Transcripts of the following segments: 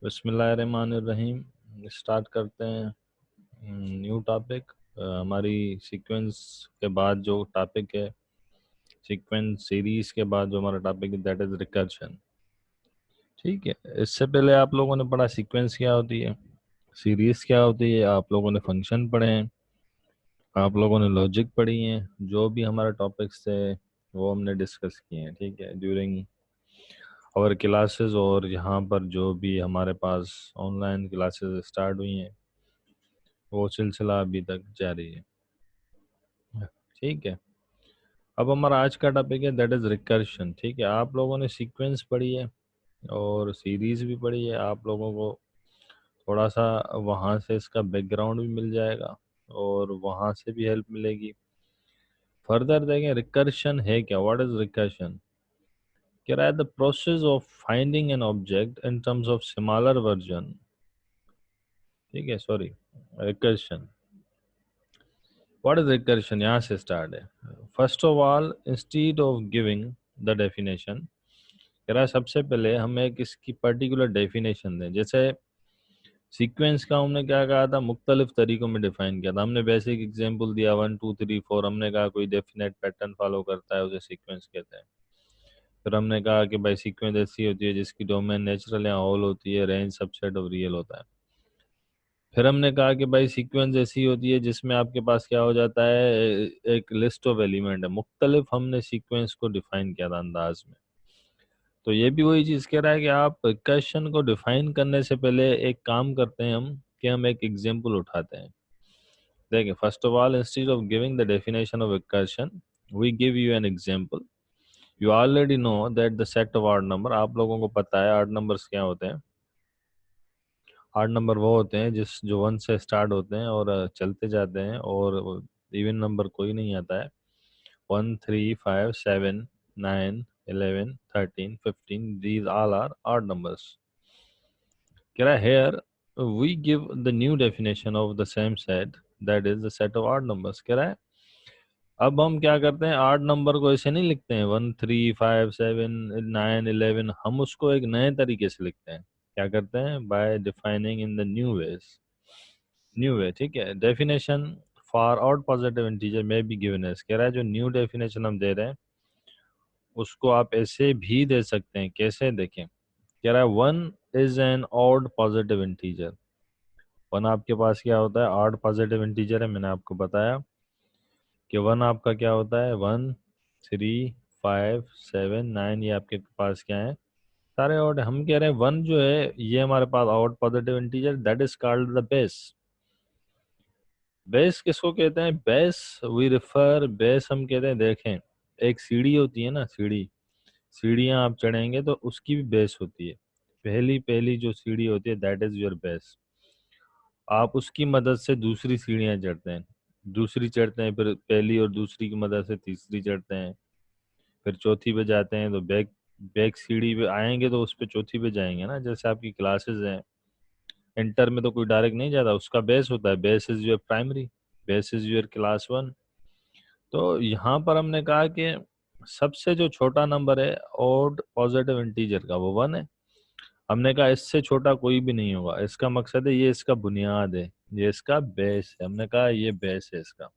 बिस्मिल्लाहिर्रहमानिर्रहीम। स्टार्ट करते हैं न्यू टॉपिक। हमारी सीक्वेंस के बाद जो टॉपिक है, सीक्वेंस सीरीज के बाद जो हमारा टॉपिक है दैट इज रिकर्शन। ठीक है, इससे पहले आप लोगों ने पढ़ा सीक्वेंस क्या होती है, सीरीज क्या होती है, आप लोगों ने फंक्शन पढ़े हैं, आप लोगों ने लॉजिक पढ़ी हैं। जो भी हमारे टॉपिक्स थे वो हमने डिस्कस किए हैं, ठीक है, ड्यूरिंग और क्लासेस, और यहाँ पर जो भी हमारे पास ऑनलाइन क्लासेस स्टार्ट हुई हैं वो सिलसिला अभी तक जारी है। ठीक है, अब हमारा आज का टॉपिक है दैट इज रिकर्शन। ठीक है, आप लोगों ने सीक्वेंस पढ़ी है और सीरीज भी पढ़ी है, आप लोगों को थोड़ा सा वहाँ से इसका बैकग्राउंड भी मिल जाएगा और वहाँ से भी हेल्प मिलेगी। फर्दर देखें रिकर्शन है क्या, व्हाट इज रिकर्शन। कह रहा है the process of finding an object in terms of similar version. ठीक है, sorry, recursion, what is recursion, यहाँ से स्टार्ट है। First of all, instead of giving the definition, कह रहा है सबसे पहले हम एक इसकी पर्टिकुलर डेफिनेशन दें। जैसे सीक्वेंस का हमने क्या कहा था, मुख्तलिफ तरीकों में डिफाइन किया था। हमने बेसिक एग्जांपल दिया 1 2 3 4, हमने कहा कोई डेफिनेट पैटर्न फॉलो करता है उसे सीक्वेंस कहते हैं। फिर हमने कहा कि भाई सीक्वेंस ऐसी होती है जिसकी डोमेन नेचुरल या होल होती है, रेंज सबसेट ऑफ रियल होता है। फिर हमने कहा कि भाई सीक्वेंस ऐसी होती है जिसमें आपके पास क्या हो जाता है, एक लिस्ट ऑफ एलिमेंट है। मुख्तलिफ हमने सीक्वेंस को डिफाइन किया था अंदाज में। तो ये भी वही चीज़ कह रहा है कि आप क्वेश्चन को डिफाइन करने से पहले एक काम करते हैं हम, कि हम एक एग्जांपल उठाते हैं। देखिए, first of all, instead of giving the definition of a question, we give you an example. You already know that the set of odd number, आप लोगों को पता है ऑड नंबर्स क्या होते हैं। ऑड नंबर वो होते हैं जिस जो 1 से स्टार्ट होते हैं और चलते जाते हैं, और इवन नंबर कोई नहीं आता है। 1 3 5 7 9 11 13 15, these all are odd numbers. कह रहा है here we give the new definition of the same set, that is the set of odd numbers। कह रहा है अब हम क्या करते हैं, आठ नंबर को ऐसे नहीं लिखते हैं 1 3 5 7 9 11, हम उसको एक नए तरीके से लिखते हैं। क्या करते हैं, bye defining in the new ways, new way. ठीक है, definition for odd positive integer में भी गिवन है। कह रहा है जो न्यू डेफिनेशन हम दे रहे हैं उसको आप ऐसे भी दे सकते हैं। कैसे, देखें, कह रहा है 1 is an odd positive integer. 1 आपके पास क्या होता है, ऑड पॉजिटिव इंटीजर है। मैंने आपको बताया कि 1 आपका क्या होता है, 1 3 5 7 9, ये आपके पास क्या है, सारे ऑड। हम कह रहे हैं 1 जो है ये हमारे पास odd positive integer, that is called the base. Base किसको कहते हैं, बेस वी रिफर, बेस हम कहते हैं, देखें एक सीढ़ी होती है ना, सीढ़ी, सीढ़ियाँ आप चढ़ेंगे तो उसकी भी बेस होती है। पहली पहली जो सीढ़ी होती है दैट इज योर बेस। आप उसकी मदद से दूसरी सीढ़ियाँ चढ़ते हैं, दूसरी चढ़ते हैं, फिर पहली और दूसरी की मदद से तीसरी चढ़ते हैं, फिर चौथी पे जाते हैं। तो बैक बैक सीढ़ी पे आएंगे तो उस पे चौथी पे जाएंगे ना। जैसे आपकी क्लासेस हैं, इंटर में तो कोई डायरेक्ट नहीं जाता, उसका बेस होता है, base is your primary, base is your class 1। तो यहाँ पर हमने कहा कि सबसे जो छोटा नंबर है ऑड पॉजिटिव इंटीजर का वो 1 है। हमने कहा इससे छोटा कोई भी नहीं होगा, इसका मकसद है ये इसका बुनियाद है, ये इसका बेस है। हमने कहा ये बेस है इसका।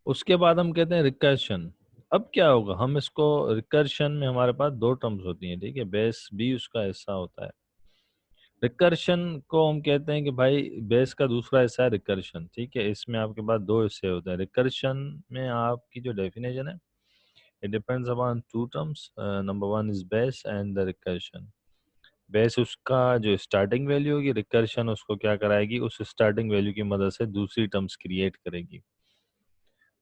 उसके बाद हम कहते हैं रिकर्शन। अब क्या होगा, हम इसको रिकर्शन में हमारे पास दो टर्म्स होती हैं, ठीक है, बेस भी उसका हिस्सा होता है। रिकर्शन को हम कहते हैं कि भाई बेस का दूसरा हिस्सा है रिकर्शन। ठीक है, इसमें आपके पास दो हिस्से होते हैं। रिकर्शन में आपकी जो डेफिनेशन है, it depends upon two terms, number 1 is base and the recursion. Base उसका जो स्टार्टिंग वैल्यू होगी, रिकर्शन उसको क्या कराएगी, उस स्टार्टिंग वैल्यू की मदद से दूसरी टर्म्स क्रिएट करेगी।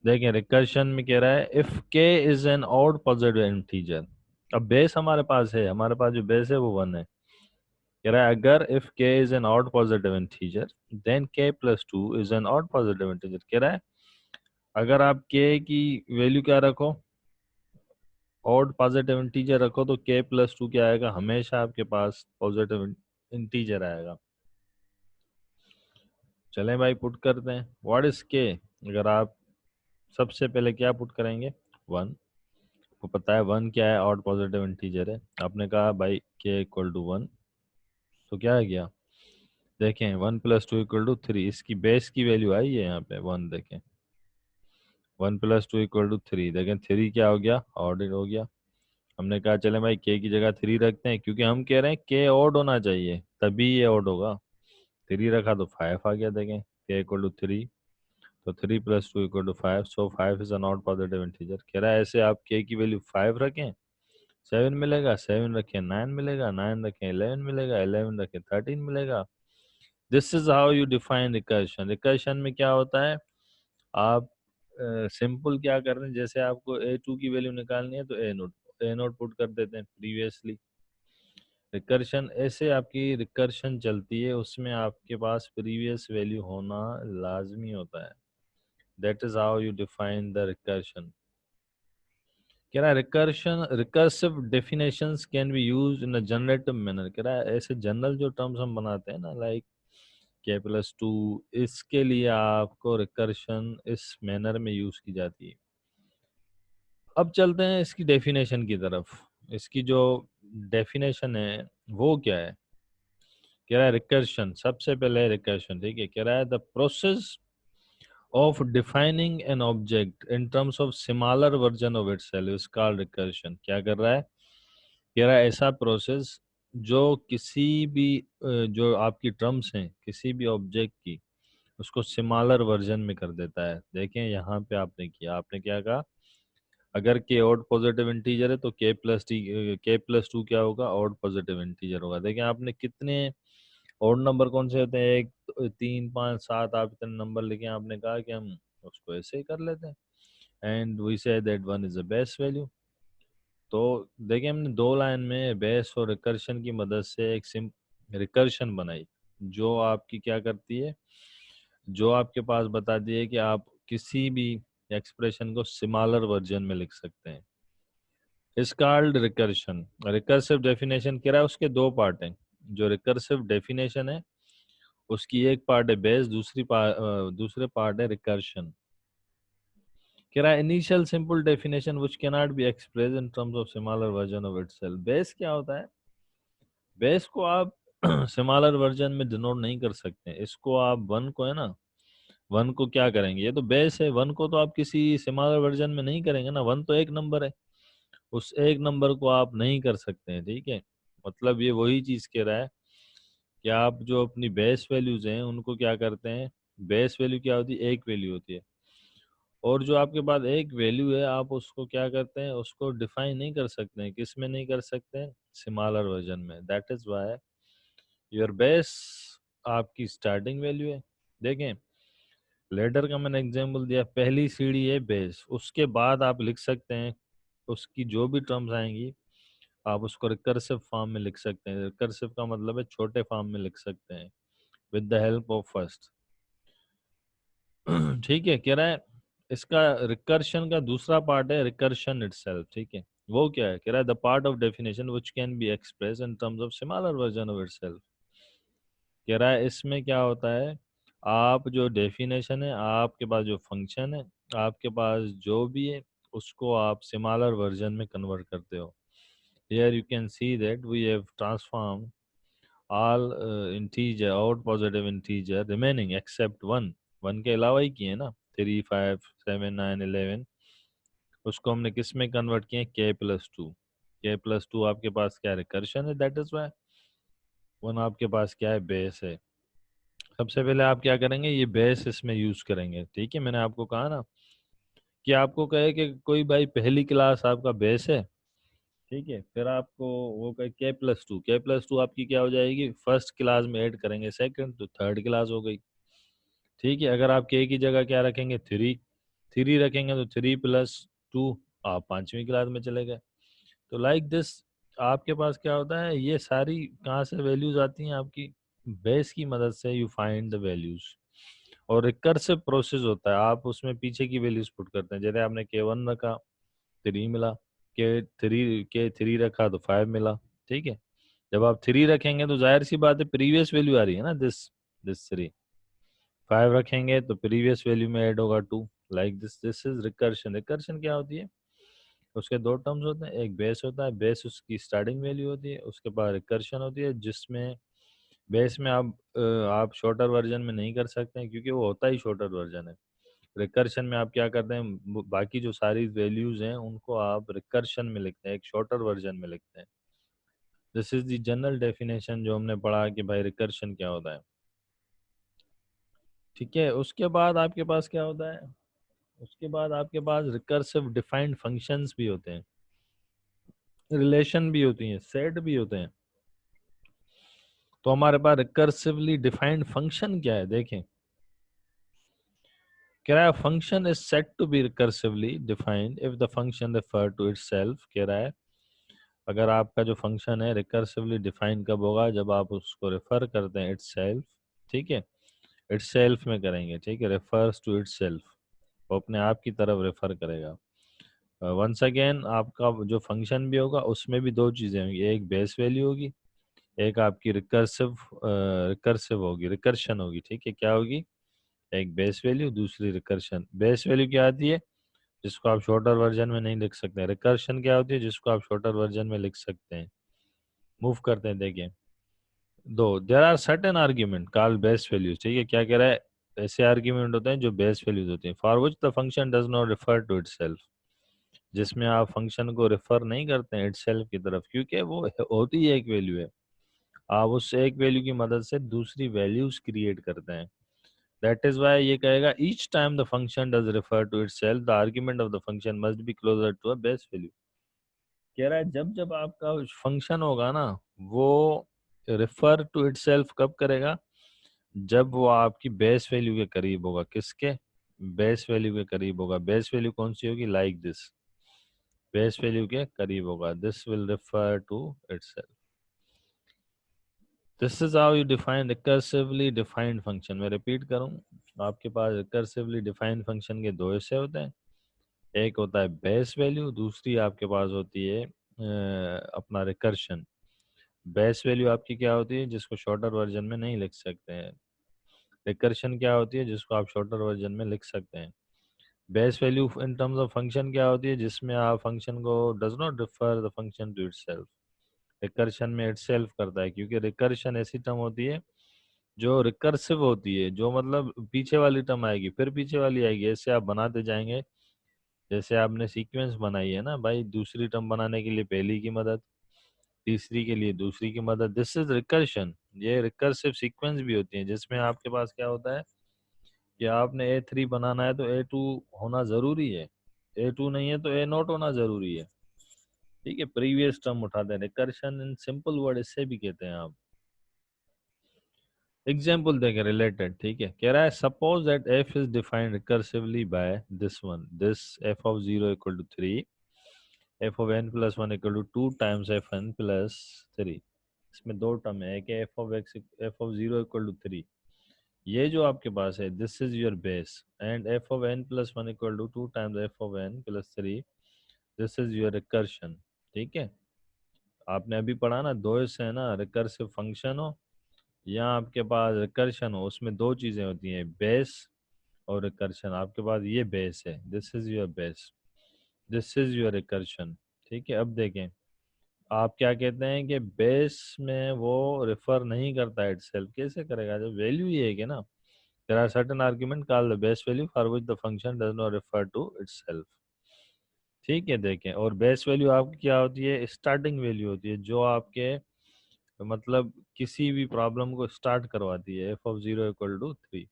देखें, रिकर्शन में कह रहा है if k is an odd positive integer. अब बेस हमारे पास है, हमारे पास जो बेस है वो 1 है। कह रहा है अगर if k is an odd positive integer then k+2 is an odd positive integer. कह रहा है अगर आप k की वैल्यू क्या रखो, ऑड पॉजिटिव इंटीजर रखो, तो k+2 क्या आएगा, हमेशा आपके पास पॉजिटिव इंटीजर आएगा। चलें भाई, पुट करते हैं व्हाट इज के। अगर आप सबसे पहले क्या पुट करेंगे, 1। को पता है 1 क्या है, ऑड पॉजिटिव इंटीजर है। आपने कहा भाई k = 1, तो क्या है गया, देखें 1 + 2 = 3, इसकी बेस की वैल्यू आई है यहाँ पे 1, देखें 1 + 2 = 3, देखें 3 क्या हो गया, ऑर्डर हो गया। हमने कहा चले भाई के की जगह 3 रखते हैं, क्योंकि हम कह रहे हैं के ऑड होना चाहिए तभी ये ऑड होगा। 3 रखा तो 5 आ गया, देखें के = 3, तो 3 + 2 = 5, सो 5 is a not positive integer. कह रहा है ऐसे आप के की वैल्यू 5 रखें 7 मिलेगा, 7 रखें 9 मिलेगा, 9 रखें 11 मिलेगा, 11 रखें 13 मिलेगा। This is how you define recursion. Recursion में क्या होता है, आप सिंपल क्या कर रहे हैं, जैसे आपको a2 की वैल्यू निकालनी है तो a0 पुट कर देते हैं प्रीवियसली। रिकर्शन ऐसे आपकी रिकर्शन चलती है, उसमें आपके पास प्रीवियस वैल्यू होना लाजमी होता है। That is how you define the recursion. कह रहा है recursion recursive definitions can be used in a generative manner. कह रहा है ऐसे जनरल जो टर्म्स हम बनाते हैं ना, लाइक k+2, इसके लिए आपको रिकर्शन इस मैनर में यूज की जाती है। अब चलते हैं इसकी डेफिनेशन की तरफ। इसकी जो डेफिनेशन है वो क्या है, कह रहा है रिकर्शन, सबसे पहले रिकर्शन, ठीक है, कह रहा है the process of defining an object in terms of smaller version of itself is called recursion। क्या कर रहा है, कह रहा है ऐसा प्रोसेस जो किसी भी जो आपकी टर्म्स हैं किसी भी ऑब्जेक्ट की, उसको स्मॉलर वर्जन में कर देता है। देखें यहाँ पे आपने किया, आपने क्या कहा, अगर के ऑड पॉजिटिव इंटीजर है तो k+2 क्या होगा, ऑड पॉजिटिव इंटीजर होगा। देखें आपने कितने ऑड नंबर कौन से होते हैं, 1 3 5 7, आप इतने नंबर लिखे, आपने कहा कि हम उसको ऐसे ही कर लेते हैं, and we say that 1 is the best value. तो देखिए हमने 2 लाइन में बेस और रिकर्शन की मदद से एक सिम रिकर्शन बनाई, जो आपकी क्या करती है, जो आपके पास बताती है कि आप किसी भी एक्सप्रेशन को स्मॉलर वर्जन में लिख सकते हैं। इस कॉल्ड रिकर्शन। रिकर्सिव डेफिनेशन कह रहा है उसके 2 पार्ट हैं। जो रिकर्सिव डेफिनेशन है उसकी एक पार्ट है बेस, दूसरे पार्ट है रिकर्शन। कह रहा है initial simple definition which can not be express in terms of smaller version of itself. Base क्या होता है, बेस को आप स्मॉलर वर्जन में डिनोट नहीं कर सकते। इसको आप 1 को है ना, 1 को क्या करेंगे, ये तो बेस है, 1 को तो आप किसी स्मॉलर वर्जन में नहीं करेंगे ना, 1 तो एक नंबर है, उस एक नंबर को आप नहीं कर सकते हैं, ठीक है। मतलब ये वही चीज कह रहा है कि आप जो अपनी बेस वैल्यूज हैं उनको क्या करते हैं, बेस वैल्यू क्या होती है, एक वैल्यू होती है, और जो आपके पास एक वैल्यू है आप उसको क्या करते हैं, उसको डिफाइन नहीं कर सकते हैं। किस में नहीं कर सकते हैं, स्मॉलर वर्जन में। That is why your base आपकी स्टार्टिंग वैल्यू है। देखें लेडर का मैंने एग्जांपल दिया, पहली सीढ़ी है बेस, उसके बाद आप लिख सकते हैं उसकी जो भी टर्म्स आएंगी आप उसको रिकर्सिव फॉर्म में लिख सकते हैं। रिकर्सिव का मतलब है छोटे फॉर्म में लिख सकते हैं with the help of first. ठीक है, कह रहा है इसका रिकर्शन का दूसरा पार्ट है रिकर्शन इटसेल्फ, ठीक है। वो क्या है, कह रहा है the part of definition which can be express in terms of smaller version of itself. कह रहा है इसमें क्या होता है, आप जो डेफिनेशन है, आपके पास जो फंक्शन है, आपके पास जो भी है, उसको आप स्मॉलर वर्जन में कन्वर्ट करते हो। Here you can see that we have transform all integer out positive integer remaining except 1, 1 के अलावा ही किए ना, 3 5 7 9 11, उसको हमने किस में कन्वर्ट किए, k+2। k+2 आपके पास क्या रिकर्शन है, दैट इज वाई 1 आपके पास क्या है, बेस है। सबसे पहले आप क्या करेंगे, ये बेस इसमें यूज करेंगे, ठीक है। मैंने आपको कहा ना कि आपको कहे कि कोई भाई पहली क्लास आपका बेस है, ठीक है, फिर आपको वो कहे k+2 आपकी क्या हो जाएगी, फर्स्ट क्लास में ऐड करेंगे सेकंड, तो थर्ड क्लास हो गई, ठीक है। अगर आप के की जगह क्या रखेंगे, 3 रखेंगे तो 3+2 आप 5वीं क्लास में चले गए। तो लाइक दिस आपके पास क्या होता है, ये सारी कहाँ से वैल्यूज आती हैं, आपकी बेस की मदद से यू फाइंड द वैल्यूज। और रिकर्सिव प्रोसेस होता है, आप उसमें पीछे की वैल्यूज पुट करते हैं। जैसे आपने k1 रखा 3 मिला, के थ्री रखा तो 5 मिला, ठीक है। जब आप 3 रखेंगे तो जाहिर सी बात है प्रीवियस वैल्यू आ रही है ना, दिस 3। 5 रखेंगे तो प्रीवियस वैल्यू में ऐड होगा 2, like this is recursion. Recursion क्या होती है, उसके 2 टर्म्स होते हैं, एक बेस होता है, बेस उसकी स्टार्टिंग वैल्यू होती है, उसके बाद रिकर्शन होती है जिसमें बेस में आप शॉर्टर वर्जन में नहीं कर सकते हैं क्योंकि वो होता ही शॉर्टर वर्जन है। रिकर्शन में आप क्या करते हैं, बाकी जो सारी वैल्यूज हैं उनको आप रिकर्शन में लिखते हैं, एक शॉर्टर वर्जन में लिखते हैं। This is the general definition जो हमने पढ़ा कि भाई रिकर्शन क्या होता है। ठीक है, उसके बाद आपके पास क्या होता है, उसके बाद आपके पास रिकर्सिव डिफाइंड फंक्शंस भी होते हैं, रिलेशन भी होती हैं, सेट भी होते हैं। तो हमारे पास रिकर्सिवली डिफाइंड फंक्शन क्या है, देखें। कह रहा है function is set to be recursively defined if the function refer to itself. कह रहा है अगर आपका जो फंक्शन है रिकर्सिवली डिफाइन कब होगा, जब आप उसको रेफर करते हैं इटसेल्फ। ठीक है, इटसेल्फ में करेंगे, ठीक है, रेफर्स टू इटसेल्फ, वो अपने आप की तरफ रेफर करेगा। वंस अगेन आपका जो फंक्शन भी होगा उसमें भी दो चीज़ें होंगी, एक बेस वैल्यू होगी, एक आपकी रिकर्सिव होगी, रिकर्शन होगी। ठीक है, क्या होगी, एक बेस वैल्यू, दूसरी रिकर्शन। बेस वैल्यू क्या आती है, जिसको आप शॉर्टर वर्जन में नहीं लिख सकते। रिकर्शन क्या होती है, जिसको आप शॉर्टर वर्जन में लिख सकते हैं। मूव करते हैं, देखिए। दो, there are certain argument called base values. ठीक है, क्या कह रहा है, ऐसे आर्ग्यूमेंट होते हैं जो बेस वैल्यूज होती हैं, for which the function does not refer to itself, जिसमें आप फंक्शन को रेफर नहीं करते हैं इटसेल्फ की तरफ, क्योंकि वो होती ही एक वैल्यू है। आप उस एक वैल्यू की मदद से दूसरी वैल्यूज क्रिएट करते हैं। दैट इज वाई ये कहेगा each time the function does refer to itself the argument of the function must be closer to a base value. कह रहा है जब जब आपका फंक्शन होगा ना, वो रेफर टू इटसेल्फ कब करेगा, जब वो आपकी बेस वैल्यू के करीब होगा। किसके, बेस वैल्यू के करीब होगा। बेस वैल्यू कौन सी होगी, लाइक दिस, बेस वैल्यू के करीब होगा, this will refer to itself. This is how you define recursively defined function. मैं रिपीट करूं, आपके पास रिकर्सिवली डिफाइंड फंक्शन के दो हिस्से होते हैं, एक होता है बेस वैल्यू, दूसरी आपके पास होती है अपना रिकर्शन। बेस वैल्यू आपकी क्या होती है, जिसको शॉर्टर वर्जन में नहीं लिख सकते हैं। रिकर्शन क्या होती है, जिसको आप शॉर्टर वर्जन में लिख सकते हैं। Base value in terms of function क्या होती है, जिसमें आप फंक्शन को does not refer the function to itself, recursion में इटसेल्फ करता है, क्योंकि रिकर्शन ऐसी टर्म होती है जो रिकर्सिव होती है, जो मतलब पीछे वाली टर्म आएगी फिर पीछे वाली आएगी, ऐसे आप बनाते जाएंगे। जैसे आपने सीक्वेंस बनाई है ना भाई, दूसरी टर्म बनाने के लिए पहली की मदद, तीसरी के लिए दूसरी की मदद, दिस इज रिकर्शन। ये रिकर्सिव सीक्वेंस भी होती है, जिसमें आपके पास क्या होता है कि आपने A3 बनाना है तो A2 होना जरूरी है, A2 नहीं है तो A0 होना जरूरी है। ठीक है, प्रीवियस टर्म उठाते हैं, रिकर्शन इन सिंपल वर्ड इससे भी कहते हैं आप। एग्जाम्पल देखें रिलेटेड। ठीक है, कह रहा है suppose that f is defined recursively by this one, this f of 0 equal to 3, f of n plus 1 equal to 2 times f n plus 3। इसमें दो टर्म है, एक f of x, f of 0 equal to 3, ये जो आपके पास है this is your base, and f of n plus 1 equal to 2 times f of n plus 3, this is your recursion. ठीक है, आपने अभी पढ़ा ना, दो हिस्से है ना, रिकर्सिव फंक्शन हो या आपके पास रिकर्शन हो, उसमें दो चीजें होती हैं, बेस और रिकर्शन। आपके पास ये बेस है, this is your base, this is your recursion. ठीक है, अब देखें, आप क्या कहते हैं कि बेस में वो रेफर नहीं करता इटसेल्फ, कैसे करेगा जब वैल्यू ही है कि ना। There are certain argument called the base value for which the function does not refer to itself. ठीक है, देखें, और बेस वैल्यू आपकी क्या होती है, स्टार्टिंग वैल्यू होती है, जो आपके मतलब किसी भी प्रॉब्लम को स्टार्ट करवाती है, f of 0 equal to 3,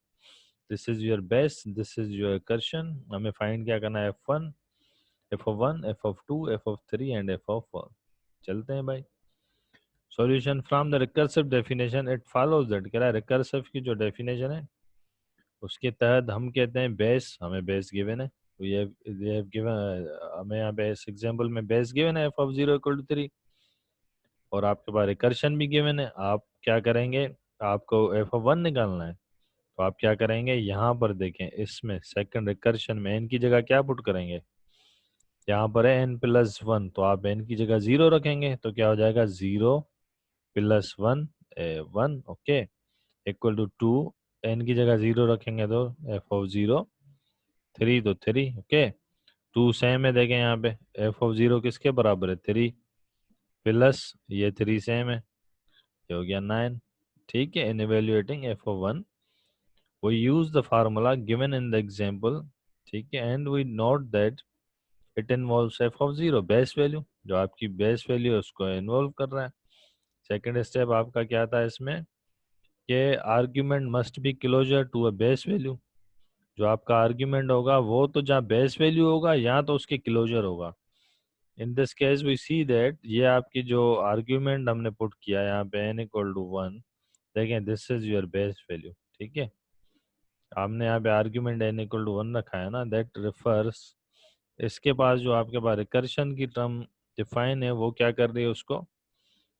this is your base, this is your recursion. हमें फाइंड क्या करना है, f1, f of 1, f of 2, f of 3 and f of 4। चलते हैं भाई। Solution from the recursive definition it follows that. कह रहा है रिकर्सिव की जो डेफिनेशन है उसके तहत हम कहते हैं बेस, हमें बेस गिवन है, तो ये गिवन, हमें यहाँ पे इस एग्जांपल में बेस गिवन है f ऑफ 0 इक्वल टू 3, और आपके पास रिकर्शन भी गिवन है। आप क्या करेंगे, आपको f ऑफ 1 निकालना है, तो आप क्या करेंगे, यहाँ पर देखें, इसमें सेकंड रिकर्शन में n की जगह क्या पुट करेंगे, यहाँ पर है n प्लस 1, तो आप n की जगह 0 रखेंगे, तो क्या हो जाएगा, 0 plus 1, 1, okay, equal to 2, n की जगह 0 रखेंगे तो f ऑफ 0 3, तो 3, ओके, 2 सेम है, देखें यहाँ पे f ऑफ 0 किसके बराबर है, 3 प्लस ये 3 सेम है, ये हो गया 9, ठीक है, इन evaluating f of 1 we use the formula given in the example, ठीक है, and we note that it involves f of 0 base value, जो आपकी बेस वैल्यू है उसको इन्वॉल्व कर रहा है। सेकंड स्टेप आपका क्या था इसमें कि argument must be closer to a base value, जो आपका आर्ग्यूमेंट होगा वो तो जहाँ बेस वैल्यू होगा यहाँ तो उसके क्लोजर होगा। In this case we see that ये आपकी जो आर्ग्यूमेंट हमने पुट किया यहाँ पे n इक्वल टू 1, देखें this is your base value, ठीक है। आपने यहाँ पे आर्ग्यूमेंट n इक्वल टू 1 रखा है ना, दैट रिफर्स, इसके पास जो आपके पास रिकर्शन की टर्म डिफाइन है वो क्या कर रही है, उसको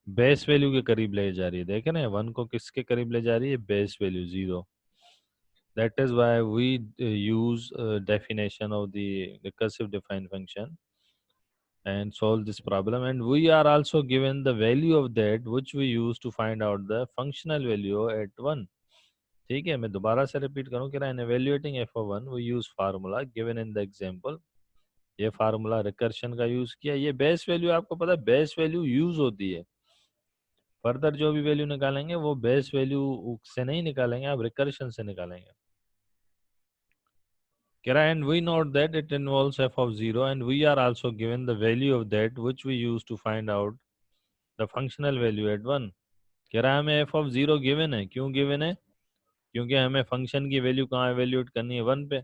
बेस वैल्यू के करीब ले जा रही है। देखें ना 1 को किसके करीब ले जा रही है, base value 0। That is why we use definition of the recursive defined function and solve this problem. And we are also given the value of that which we use to find out the functional value at 1. ठीक है, मैं दोबारा से repeat करूं कि in evaluating f of 1 we use formula given in the example. ये formula recursion का use किया। ये बेस वैल्यू आपको पता है बेस वैल्यू यूज होती है, फर्दर जो भी वैल्यू निकालेंगे वो बेस वैल्यू से नहीं निकालेंगे, आप रिकर्शन से निकालेंगे। And we note that it involves f of 0 and we are also given the value of that which we use to find out the functional value at 1। कह रहा है हमें f of 0 गिवन है, क्यों given है, क्योंकि हमें function की वैल्यू कहाँ एवेल्यूएट करनी है, 1 पे,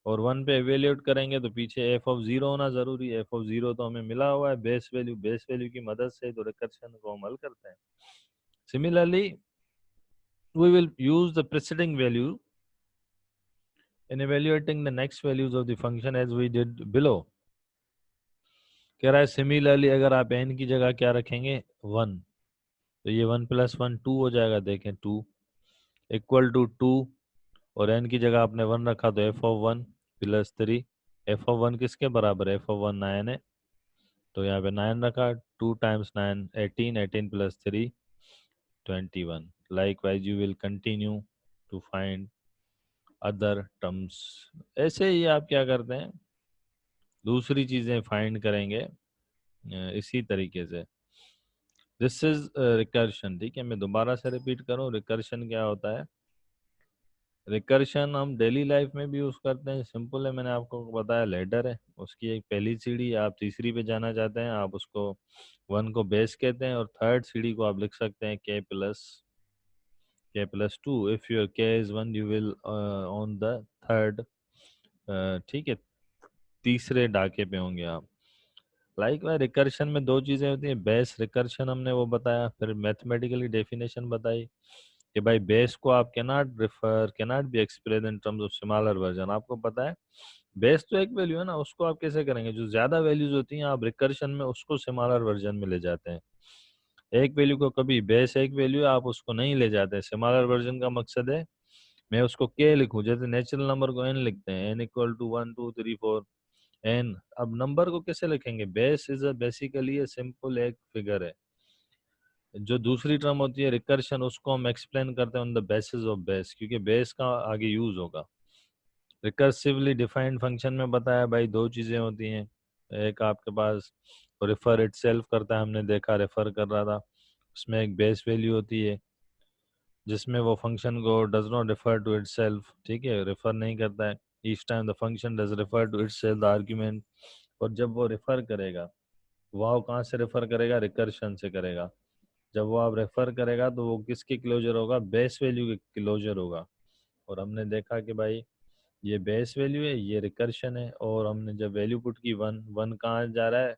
और 1 पे एवेल्यूएट करेंगे तो पीछे f of 0 होना ज़रूरी है। f of 0 तो हमें मिला हुआ है बेस वैल्यू की मदद से, तो रिकर्शन को हम हल करते हैं। Similarly we will use the preceding value in evaluating the next values of the function as we did below। कह रहा है सिमिलरली अगर आप n की जगह क्या रखेंगे 1, तो ये 1 प्लस 1 2 हो जाएगा, देखें 2 इक्वल टू 2, और n की जगह आपने 1 रखा तो f of 1 plus 3, f of 1 किसके बराबर है, f ऑफ 1 9 है, तो यहाँ पे 9 रखा, 2 times 9 18, 18 plus 3 21। Likewise you will continue to find other terms. ऐसे ही आप क्या करते हैं, दूसरी चीज़ें फाइंड करेंगे इसी तरीके से। दिस इज रिकर्शन, ठीक है, मैं दोबारा से रिपीट करूं, रिकर्शन क्या होता है। रिकर्शन हम डेली लाइफ में भी यूज़ करते हैं, सिंपल है, मैंने आपको बताया लेडर है, उसकी एक पहली सीढ़ी, आप तीसरी पे जाना चाहते हैं, आप उसको 1 को बेस कहते हैं, और थर्ड सीढ़ी को आप लिख सकते हैं k+2। If your k is 1 you will on the third, ठीक है, तीसरे डाके पे होंगे आप। लाइक वाई रिकर्शन में दो चीज़ें होती हैं, बेस रिकर्शन हमने वो बताया, फिर मैथमेटिकली डेफिनेशन बताई कि भाई बेस को आप cannot be express in terms of smaller version. आपको पता है बेस तो एक वैल्यू है ना, उसको आप कैसे करेंगे, जो ज़्यादा वैल्यूज होती हैं आप रिकर्शन में उसको स्मॉलर वर्जन में ले जाते हैं। एक वैल्यू को कभी बेस एक वैल्यू आप उसको नहीं ले जाते, स्मॉलर वर्जन का मकसद है मैं उसको के लिखूं, जैसे नेचुरल नंबर को एन लिखते हैं, n इक्वल टू 1 2 3 4 एन। अब नंबर को कैसे लिखेंगे, base is a basically a simple एक फिगर है। जो दूसरी टर्म होती है रिकर्शन, उसको हम एक्सप्लेन करते हैं on the basis of base, क्योंकि बेस का आगे यूज होगा। रिकर्सिवली डिफाइंड फंक्शन में बताया भाई दो चीज़ें होती हैं, एक आपके पास रेफर इटसेल्फ करता है, हमने देखा रेफर कर रहा था, उसमें एक बेस वैल्यू होती है जिसमें वो फंक्शन को does not refer to itself, ठीक है, रेफर नहीं करता है। Each time the function does refer to itself the argument, और जब वो रेफर करेगा वो कहाँ से रेफर करेगा, रिकर्शन से करेगा। जब वो आप रेफर करेगा तो वो किसके क्लोजर होगा, बेस वैल्यू के क्लोजर होगा। और हमने देखा कि भाई ये बेस वैल्यू है, ये रिकर्शन है, और हमने जब वैल्यू पुट की 1, 1 कहाँ जा रहा है,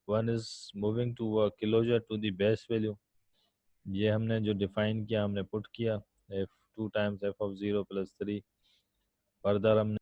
1 is moving to closer to the base value. ये हमने जो डिफाइन किया हमने पुट किया, f 2 times f of 0 plus 3, further हमने